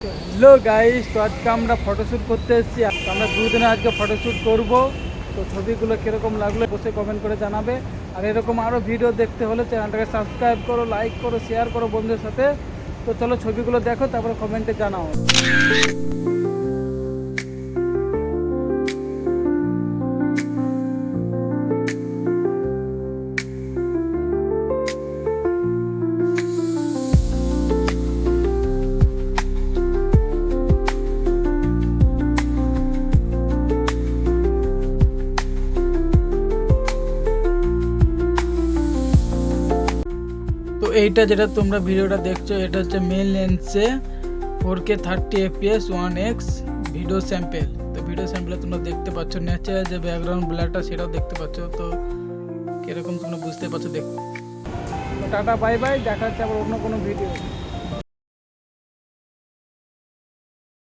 Hello guys, তো আজকে আমরা ফটোশ্যুট করতে এসেছি। আমরা দুদিনে আজকে ফটোশ্যুট করব। তো ছবিগুলো কীরকম লাগলো বসে কমেন্ট করে জানাবে। আর এরকম আরও ভিডিও দেখতে হলে চ্যানেলটাকে সাবস্ক্রাইব করো, লাইক করো, শেয়ার করো বন্ধুদের সাথে। তো চলো ছবিগুলো দেখো, তারপরে কমেন্টে জানাও। তো এইটা যেটা তোমরা ভিডিওটা দেখছো, এটা হচ্ছে মেন লেন্সে 4K 30 fps 1x video sample. তো ভিডিও স্যাম্পেলে তোমরা দেখতে পাচ্ছ ন্যাচারাল যে ব্যাকগ্রাউন্ড ব্লারটা সেটাও দেখতে পাচ্ছ। তো কীরকম তোমরা বুঝতে পারছো। তো টাটা বাই বাই, দেখা হচ্ছে আবার অন্য কোনো ভিডিও।